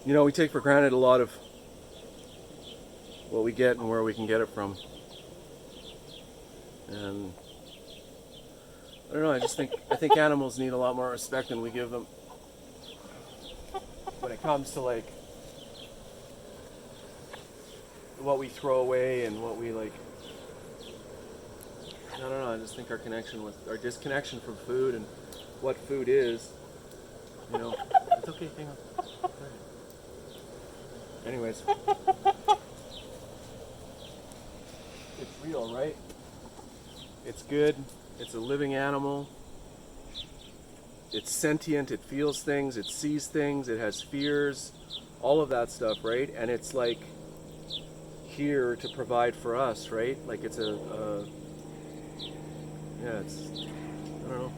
You know, we take for granted a lot of what we get and where we can get it from. And I don't know, I think animals need a lot more respect than we give them. When it comes to like what we throw away and what we like, I don't know, I just think our disconnection from food and what food is, you know, it's okay, hang on. Anyways, it's real, right? It's good, it's a living animal, it's sentient, it feels things, it sees things, it has fears, all of that stuff, right? And it's like here to provide for us, right? Like it's yeah, it's, I don't know.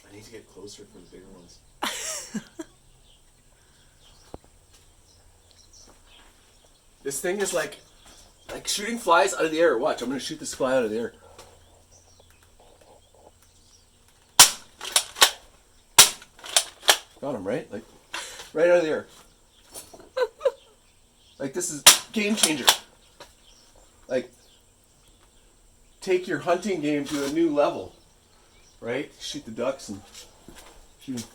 I need to get closer for the bigger ones. This thing is like shooting flies out of the air. Watch, I'm gonna shoot this fly out of the air. Got him, right? Like, right out of the air. Like, this is game changer. Like, take your hunting game to a new level, right? Shoot the ducks and shoot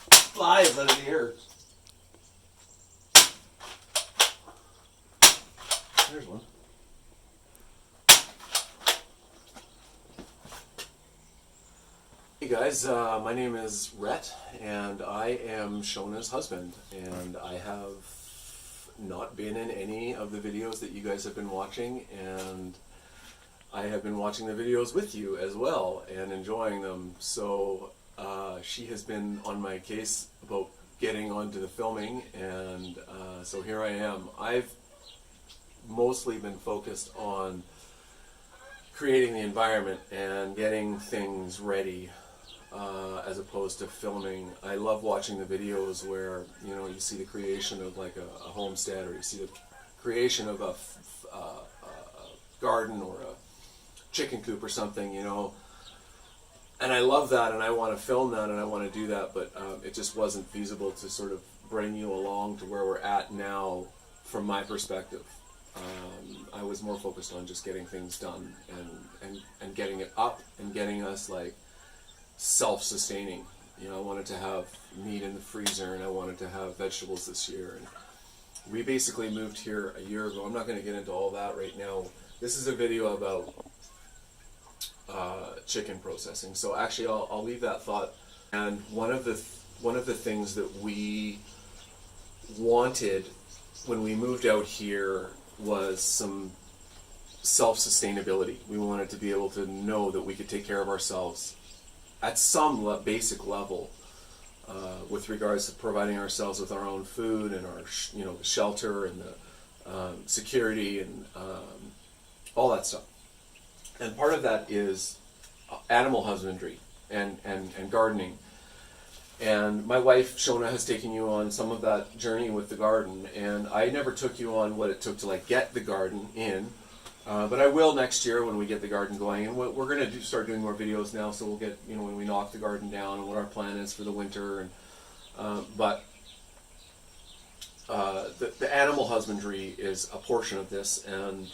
flies out of the air. There's one. Hey guys, my name is Rhett, and I am Shona's husband, and I have not been in any of the videos that you guys have been watching, and I have been watching the videos with you as well and enjoying them. So she has been on my case about getting onto the filming, and so here I am. I've mostly been focused on creating the environment and getting things ready as opposed to filming. I love watching the videos where, you know, you see the creation of like a homestead, or you see the creation of a garden or a chicken coop or something, you know, and I love that, and I want to film that, and I want to do that, but it just wasn't feasible to sort of bring you along to where we're at now from my perspective. I was more focused on just getting things done and getting it up and getting us like self-sustaining. You know, I wanted to have meat in the freezer, and I wanted to have vegetables this year, and we basically moved here a year ago. I'm not going to get into all that right now. This is a video about chicken processing, so actually I'll leave that thought. And one of the things that we wanted when we moved out here was some self-sustainability. We wanted to be able to know that we could take care of ourselves at some basic level with regards to providing ourselves with our own food and our, you know, the shelter and the security and all that stuff. And part of that is animal husbandry and gardening. And my wife, Shona, has taken you on some of that journey with the garden, and I never took you on what it took to like get the garden in, but I will next year when we get the garden going. And we're going to start doing more videos now, so we'll get, you know, when we knock the garden down and what our plan is for the winter. And but the animal husbandry is a portion of this, and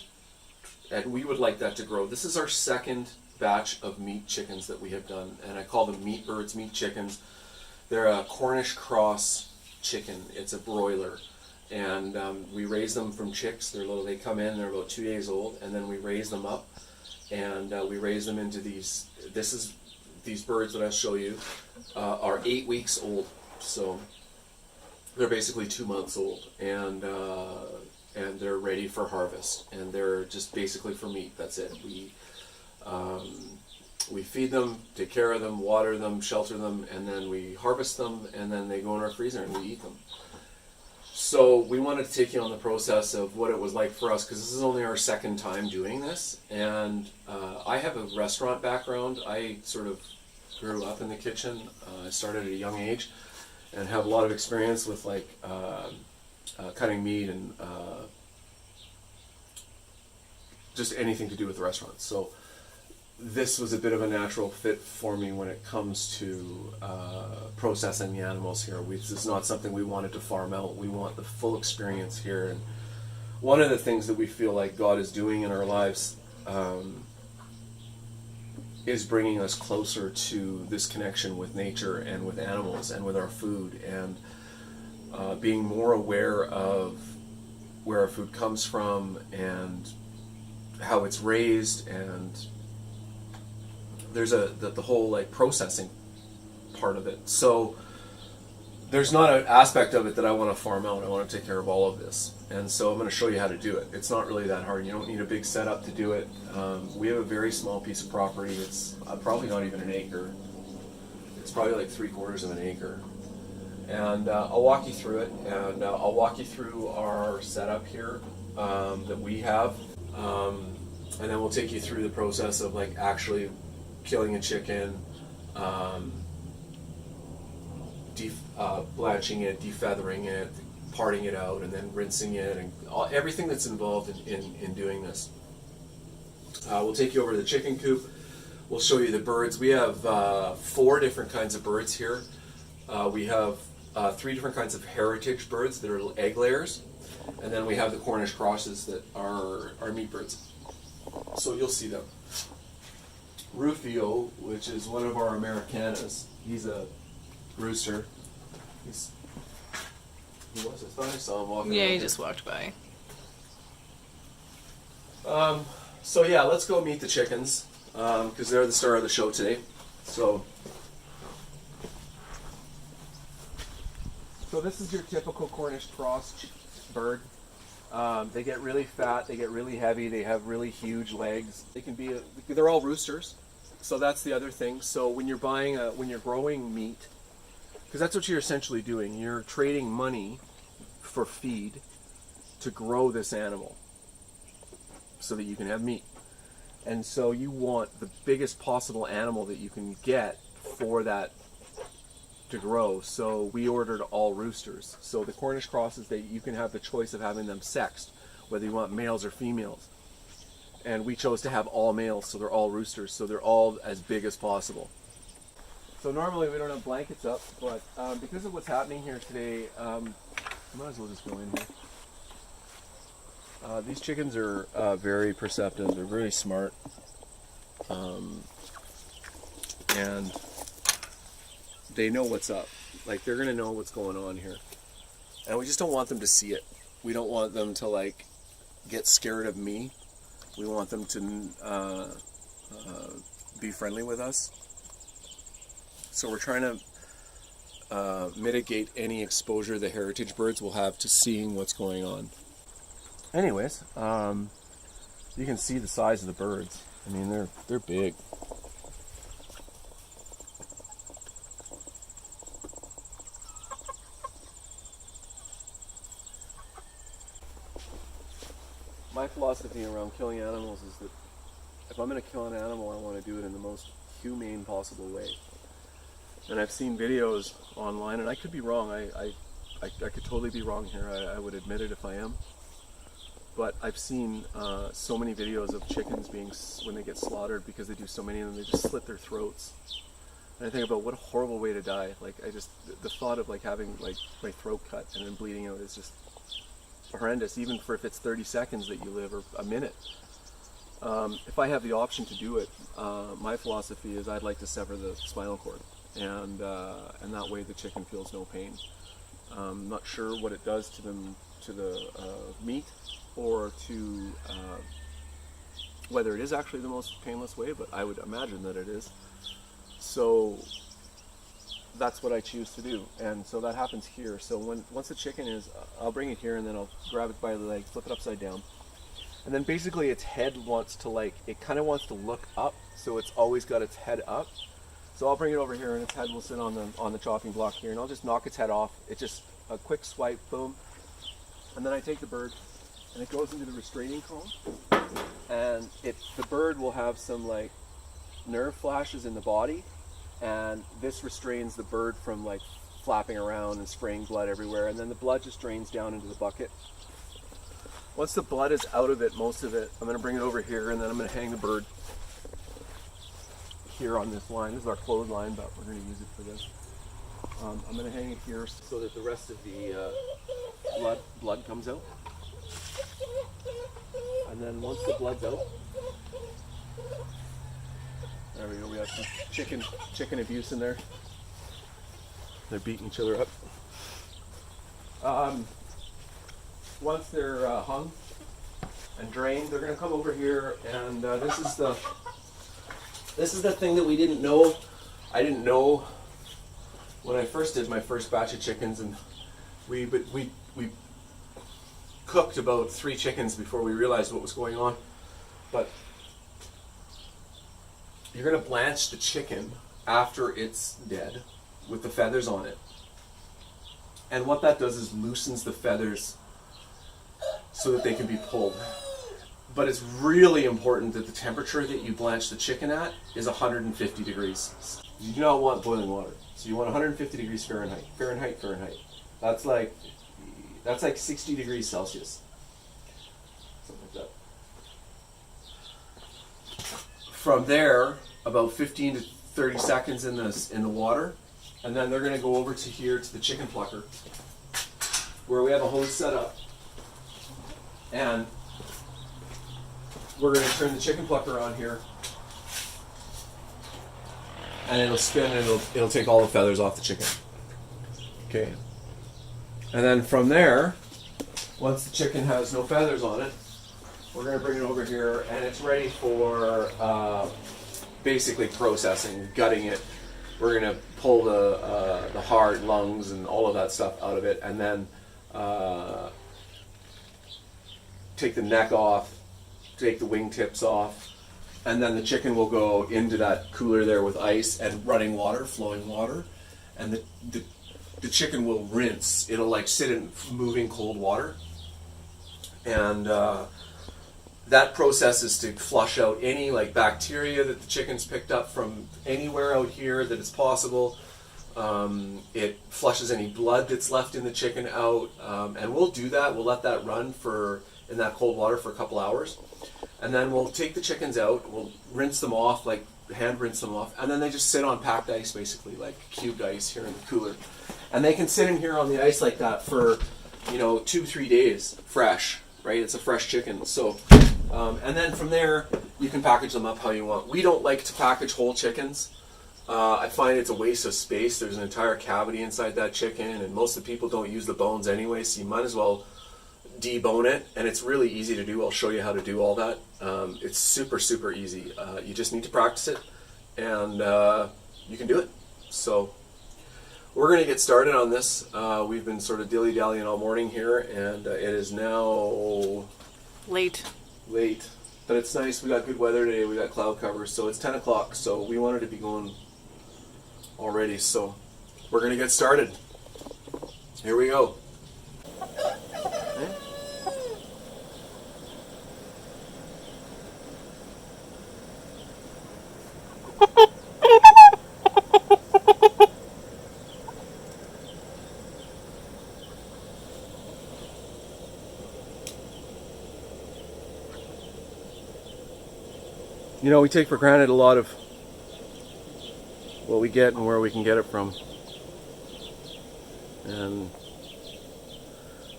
we would like that to grow. This is our second batch of meat chickens that we have done, and I call them meat birds, meat chickens. They're a Cornish cross chicken. It's a broiler, and we raise them from chicks. They're little. They come in. They're about 2 days old, and then we raise them up, and we raise them into these. These birds that I'll show you are 8 weeks old, so they're basically 2 months old, and they're ready for harvest, and they're just basically for meat. That's it. We feed them, take care of them, water them, shelter them, and then we harvest them, and then they go in our freezer and we eat them. So we wanted to take you on the process of what it was like for us, because this is only our second time doing this. And I have a restaurant background. I sort of grew up in the kitchen. I started at a young age and have a lot of experience with like cutting meat and just anything to do with the restaurant. So this was a bit of a natural fit for me when it comes to processing the animals here. This is not something we wanted to farm out. We want the full experience here. And one of the things that we feel like God is doing in our lives is bringing us closer to this connection with nature and with animals and with our food, and being more aware of where our food comes from and how it's raised, and there's the whole like processing part of it. So there's not an aspect of it that I want to farm out. I want to take care of all of this, and so I'm going to show you how to do it. It's not really that hard. You don't need a big setup to do it. We have a very small piece of property. It's probably not even an acre. It's probably like 3/4 of an acre, and I'll walk you through it, and I'll walk you through our setup here that we have, and then we'll take you through the process of like actually killing a chicken, blanching it, defeathering it, parting it out, and then rinsing it, and everything that's involved in doing this. We'll take you over to the chicken coop. We'll show you the birds. We have 4 different kinds of birds here. We have 3 different kinds of heritage birds that are egg layers, and then we have the Cornish crosses that are meat birds. So you'll see them. Rufio, which is one of our Americanas, he's a rooster. He was. I thought I saw him walking. Yeah, he just walked by. So yeah, let's go meet the chickens, because they're the star of the show today. So this is your typical Cornish cross bird. They get really fat, they get really heavy, they have really huge legs. They're all roosters. So that's the other thing. So when you're when you're growing meat, because that's what you're essentially doing, you're trading money for feed to grow this animal so that you can have meat. And so you want the biggest possible animal that you can get for that to grow. So we ordered all roosters. So the Cornish crosses, you can have the choice of having them sexed, whether you want males or females. And we chose to have all males, so they're all roosters, so they're all as big as possible. So normally we don't have blankets up, but because of what's happening here today, I might as well just go in here. These chickens are very perceptive. They're very smart. And they know what's up. Like, they're going to know what's going on here. And we just don't want them to see it. We don't want them to, like, get scared of me. We want them to be friendly with us. So we're trying to mitigate any exposure the heritage birds will have to seeing what's going on. Anyways, you can see the size of the birds. I mean, they're big. My philosophy around killing animals is that if I'm going to kill an animal, I want to do it in the most humane possible way. And I've seen videos online, and I could be wrong. I could totally be wrong here. I would admit it if I am. But I've seen so many videos of chickens when they get slaughtered, because they do so many of them, they just slit their throats. And I think about what a horrible way to die. Like, the thought of like having like my throat cut and then bleeding out is just horrendous, even for if it's 30 seconds that you live or a minute. If I have the option to do it, my philosophy is I'd like to sever the spinal cord, and that way the chicken feels no pain. I'm not sure what it does to the meat, or to whether it is actually the most painless way, but I would imagine that it is. So that's what I choose to do, and so that happens here. So once the chicken is, I'll bring it here, and then I'll grab it by the leg, flip it upside down, and then basically its head wants to it kind of wants to look up, so it's always got its head up. So I'll bring it over here, and its head will sit on the chopping block here, and I'll just knock its head off. It's just a quick swipe, boom, and then I take the bird and it goes into the restraining cone, and the bird will have some like nerve flashes in the body, and this restrains the bird from like flapping around and spraying blood everywhere, and then the blood just drains down into the bucket. Once the blood is out of it, most of it, I'm going to bring it over here, and then I'm going to hang the bird here on this line. This is our clothesline, but we're going to use it for this. I'm going to hang it here so that the rest of the blood comes out. And then once the blood's out, there we go. We have some chicken abuse in there. They're beating each other up. Once they're hung and drained, they're going to come over here, and this is the thing that we didn't know. I didn't know when I first did my first batch of chickens, and we cooked about 3 chickens before we realized what was going on. But you're going to blanch the chicken after it's dead with the feathers on it. And what that does is loosens the feathers so that they can be pulled. But it's really important that the temperature that you blanch the chicken at is 150 degrees. You do not want boiling water. So you want 150 degrees Fahrenheit. Fahrenheit. That's like 60 degrees Celsius. Something like that. From there, about 15 to 30 seconds in the water, and then they're going to go over to here to the chicken plucker, where we have a hose set up, and we're going to turn the chicken plucker on here, and it'll spin, and it'll take all the feathers off the chicken. Okay. And then from there, once the chicken has no feathers on it, we're going to bring it over here, and it's ready for basically processing, gutting it. We're going to pull the heart, lungs, and all of that stuff out of it, and then take the neck off, take the wingtips off, and then the chicken will go into that cooler there with ice and running water, flowing water, and the chicken will rinse. It'll like sit in moving cold water, and that process is to flush out any like bacteria that the chicken's picked up from anywhere out here that is possible. It flushes any blood that's left in the chicken out, and we'll do that. We'll let that run in that cold water for a couple hours, and then we'll take the chickens out. We'll rinse them off, like hand rinse them off, and then they just sit on packed ice, basically like cubed ice here in the cooler, and they can sit in here on the ice like that for 2-3 days fresh. Right, it's a fresh chicken. So, and then from there you can package them up how you want. We don't like to package whole chickens. I find it's a waste of space. There's an entire cavity inside that chicken, and most of the people don't use the bones anyway, so you might as well debone it, and it's really easy to do. I'll show you how to do all that. It's super easy. You just need to practice it, and you can do it. So we're going to get started on this. We've been sort of dilly-dallying all morning here, and it is now late, but it's nice. We got good weather today. We got cloud cover, so it's 10 o'clock, so we wanted to be going already, so we're going to get started. Here we go. We take for granted a lot of what we get and where we can get it from. And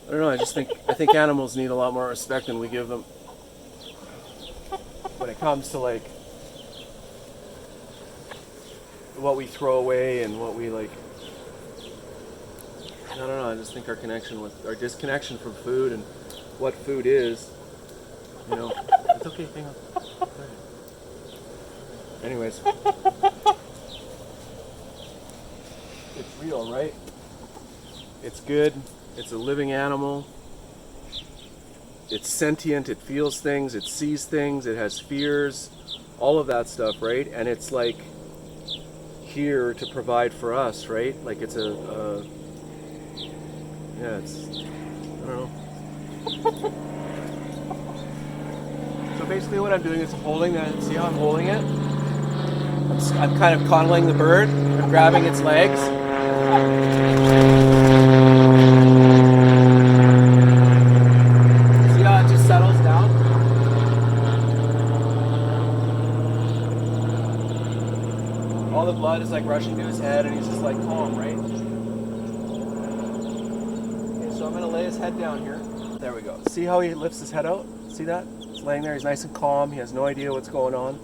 I don't know, I think animals need a lot more respect than we give them. When it comes to like what we throw away and what we like, I don't know, I just think our disconnection from food and what food is, it's okay, hang on. Anyways, it's real, right? It's good. It's a living animal. It's sentient. It feels things. It sees things. It has fears. All of that stuff, right? And it's like here to provide for us, right? Like it's I don't know. So basically what I'm doing is holding it. See how I'm holding it? I'm kind of coddling the bird. I'm grabbing its legs. See how it just settles down? All the blood is like rushing to his head and he's just like calm, right? Okay, so I'm gonna lay his head down here. There we go. See how he lifts his head out? See that? He's laying there, he's nice and calm, he has no idea what's going on.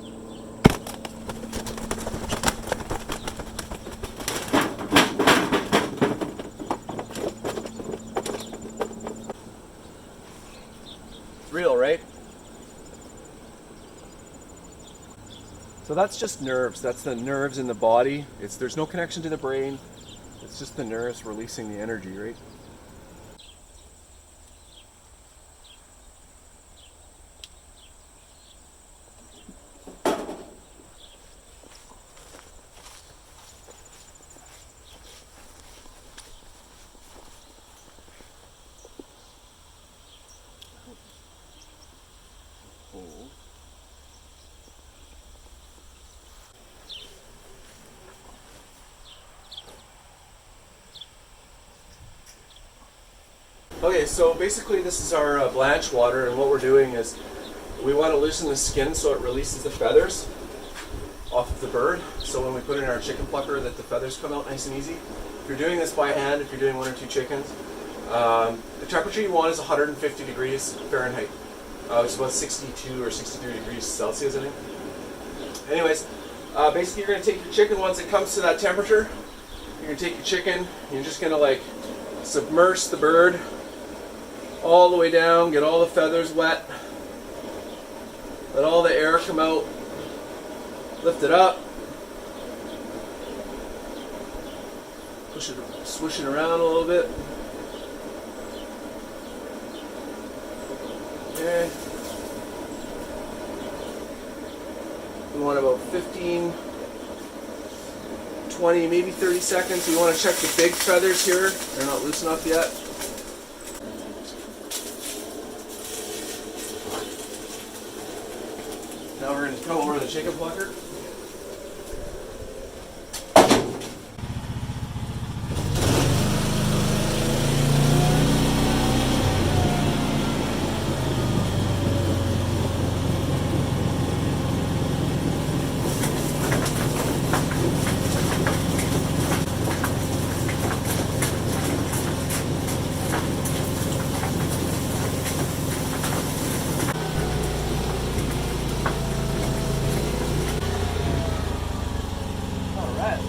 It's real, right? So that's just nerves. That's the nerves in the body. There's no connection to the brain. It's just the nerves releasing the energy, right? Okay, so basically this is our blanch water, and what we're doing is we want to loosen the skin so it releases the feathers off of the bird. So when we put it in our chicken plucker, that the feathers come out nice and easy. If you're doing this by hand, if you're doing 1 or 2 chickens, the temperature you want is 150 degrees Fahrenheit. It's about 62 or 63 degrees Celsius, I think. Anyways, basically you're going to take your chicken once it comes to that temperature. You're going to take your chicken, you're just going to like submerge the bird all the way down, get all the feathers wet, let all the air come out, lift it up, push it, swish it around a little bit. Okay. We want about 15, 20, maybe 30 seconds. We want to check the big feathers here. They're not loose enough yet. Now we're going to come over to the chicken plucker.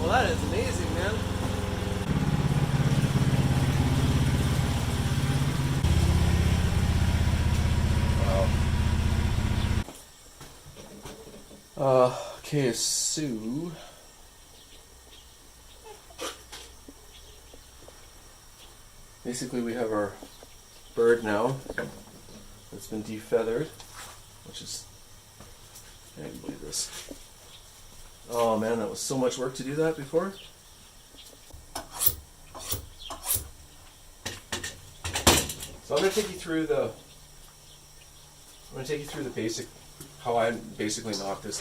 Well, that is amazing, man. Wow. Okay, so basically we have our bird now that's been defeathered, which is, I can't believe this. Oh man, that was so much work to do that before. So I'm going to take you through the basic, how I basically knock this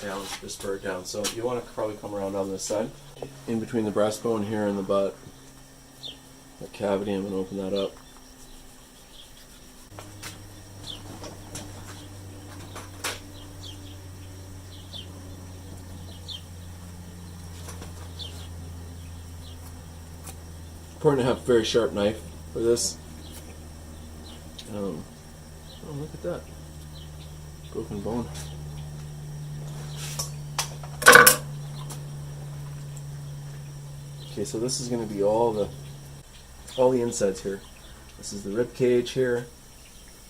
bird down. So you want to probably come around on this side, in between the breastbone here and the butt, that cavity. I'm going to open that up. Important to have a very sharp knife for this. Oh, look at that. Broken bone. Okay, so this is going to be all the insides here. This is the rib cage here.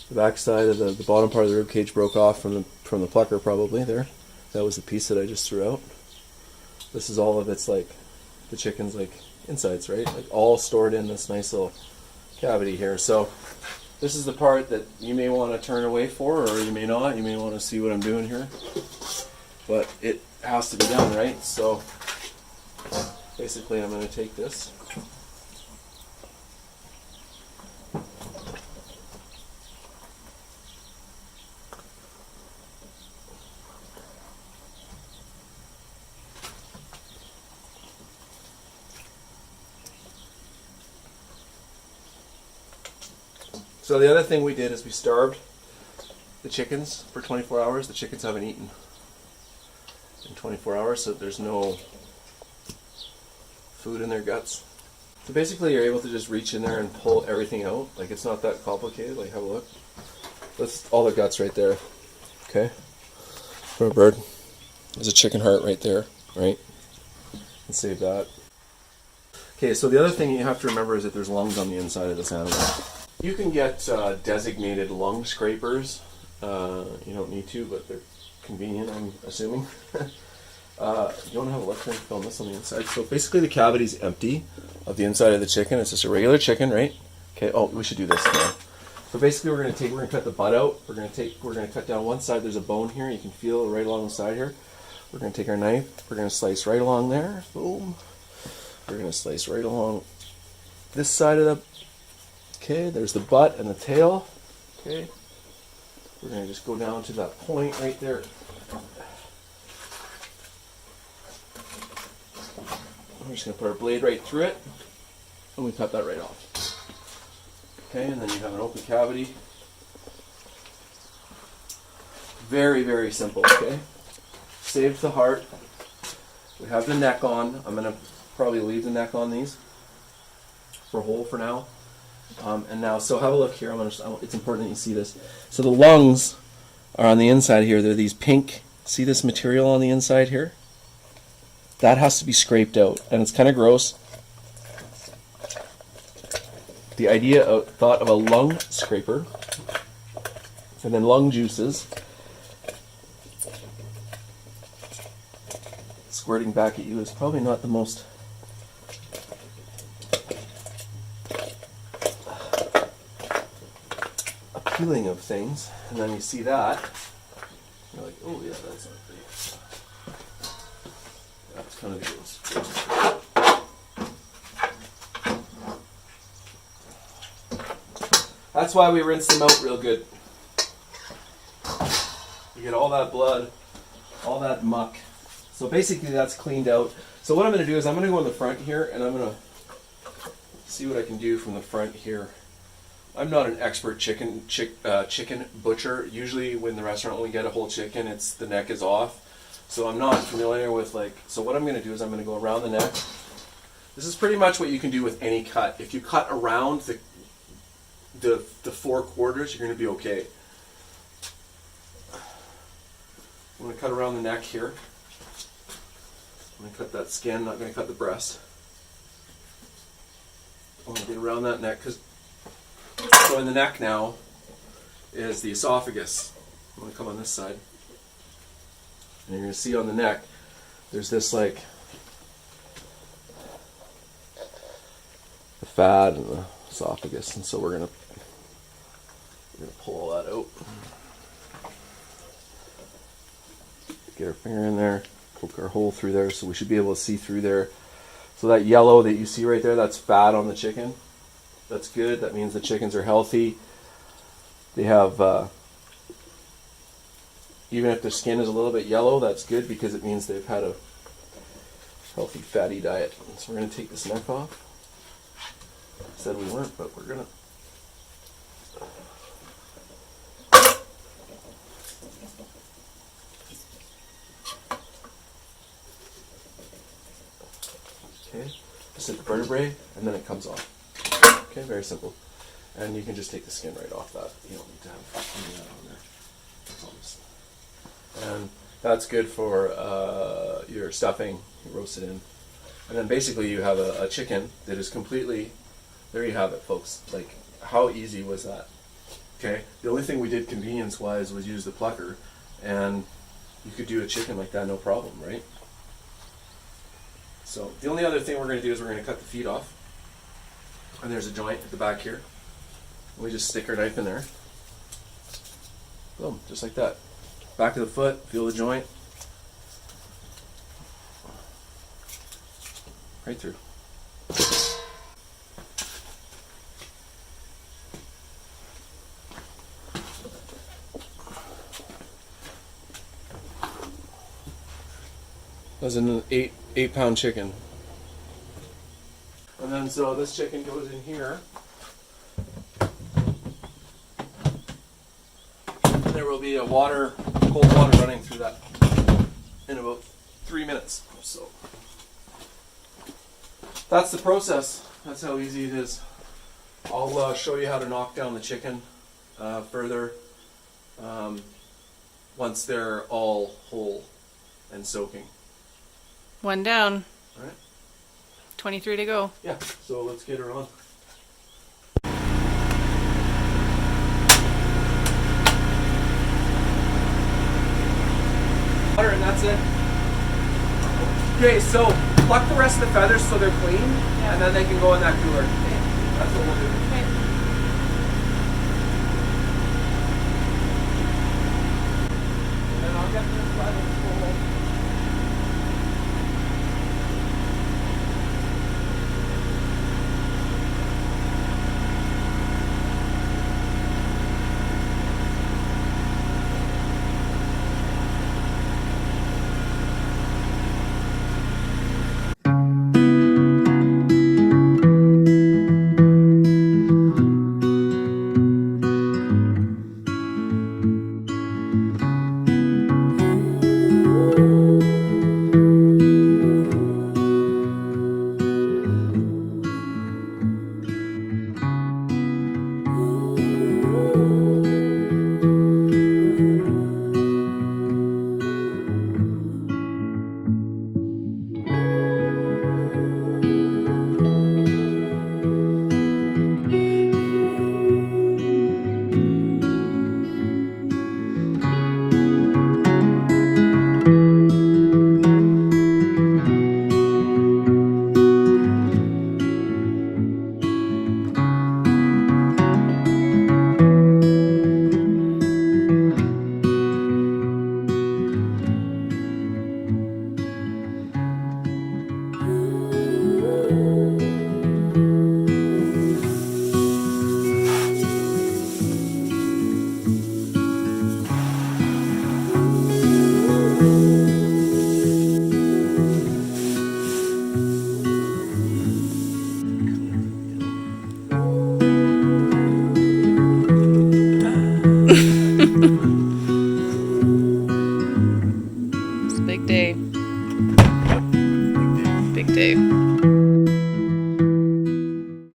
The back side of the bottom part of the rib cage broke off from the plucker probably there. That was the piece that I just threw out. This is all of its like the chicken's like insides, right? Like all stored in this nice little cavity here. So this is the part that you may want to turn away for, or you may not. You may want to see what I'm doing here. But it has to be done, right? So basically I'm going to take this. So the other thing we did is we starved the chickens for 24 hours. The chickens haven't eaten in 24 hours, so there's no food in their guts. So basically you're able to just reach in there and pull everything out. Like, it's not that complicated. Like, have a look. That's all the guts right there. Okay? For a bird. There's a chicken heart right there, right? And save that. Okay, so the other thing you have to remember is that there's lungs on the inside of this animal. You can get designated lung scrapers. You don't need to, but they're convenient, I'm assuming. You want to have a look here and film this on the inside. So basically the cavity's empty of the inside of the chicken. It's just a regular chicken, right? Okay, oh, we should do this now. So basically we're gonna cut the butt out. We're gonna cut down one side. There's a bone here. You can feel it right along the side here. We're gonna take our knife. We're gonna slice right along there. Boom. We're gonna slice right along this side of the. Okay, there's the butt and the tail. Okay. We're gonna just go down to that point right there. We're just going to put our blade right through it, and we cut that right off. Okay, and then you have an open cavity. Very, very simple, okay? Save the heart. We have the neck on. I'm going to probably leave the neck on these for whole for now. And now, so have a look here. It's important that you see this. So the lungs are on the inside here. They're these pink, see this material on the inside here? That has to be scraped out, and it's kind of gross. The thought of a lung scraper, and then lung juices squirting back at you is probably not the most appealing of things. And then you see that, you're like, oh yeah, that's not pretty. That's kind of gross. That's why we rinse them out real good. You get all that blood, all that muck. So basically that's cleaned out. So what I'm going to do is I'm going to go in the front here, and I'm going to see what I can do from the front here. I'm not an expert chicken butcher. Usually when the restaurant we get a whole chicken, the neck is off. So I'm not familiar with so what I'm going to do is I'm going to go around the neck. This is pretty much what you can do with any cut. If you cut around the four quarters, you're going to be okay. I'm going to cut around the neck here. I'm going to cut that skin, not going to cut the breast. I'm going to get around that neck, so in the neck now is the esophagus. I'm going to come on this side. And you're going to see on the neck, there's this the fat and the esophagus, and so we're going to pull all that out. Get our finger in there, poke our hole through there, so we should be able to see through there. So that yellow that you see right there, that's fat on the chicken. That's good. That means the chickens are healthy. They have even if their skin is a little bit yellow, that's good because it means they've had a healthy fatty diet. So we're going to take this neck off. Said we weren't, but we're going to. Okay, just hit the vertebrae and then it comes off. Okay, very simple. And you can just take the skin right off that. You don't need to have any of that on there. And that's good for your stuffing. You roast it in. And then basically you have a chicken that is completely, there you have it, folks. Like, how easy was that? Okay, the only thing we did convenience-wise was use the plucker, and you could do a chicken like that no problem, right? So the only other thing we're going to do is we're going to cut the feet off. And there's a joint at the back here. We just stick our knife in there. Boom, just like that. Back of the foot, feel the joint. Right through. That's an 8-pound chicken. And then so this chicken goes in here. there will be a cold water running through that in about 3 minutes. So that's the process. That's how easy it is. I'll show you how to knock down the chicken further once they're all whole and soaking. One down. All right. 23 to go. Yeah. So let's get her on. Water, and that's it. Okay, so pluck the rest of the feathers so they're clean, and then they can go in that cooler. That's what we'll do. And then I'll get this level full. It's a big day. Big day.